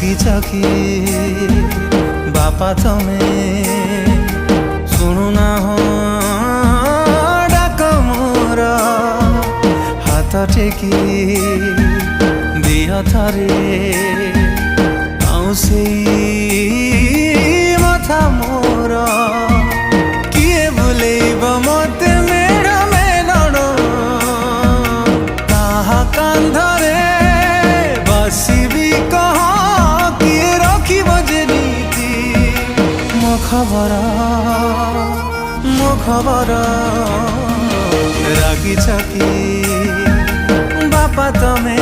रागिछ कि बापा तमे शुणुना हो डाक मोर हाथ टेकी दिया थारे आउसे मथा मोर किए बुलेब मते मेड़ मेलण ताहा कांधरे बसिबी कह किए रखिब जे नीति मो खबर रागिछ कि बापा तमे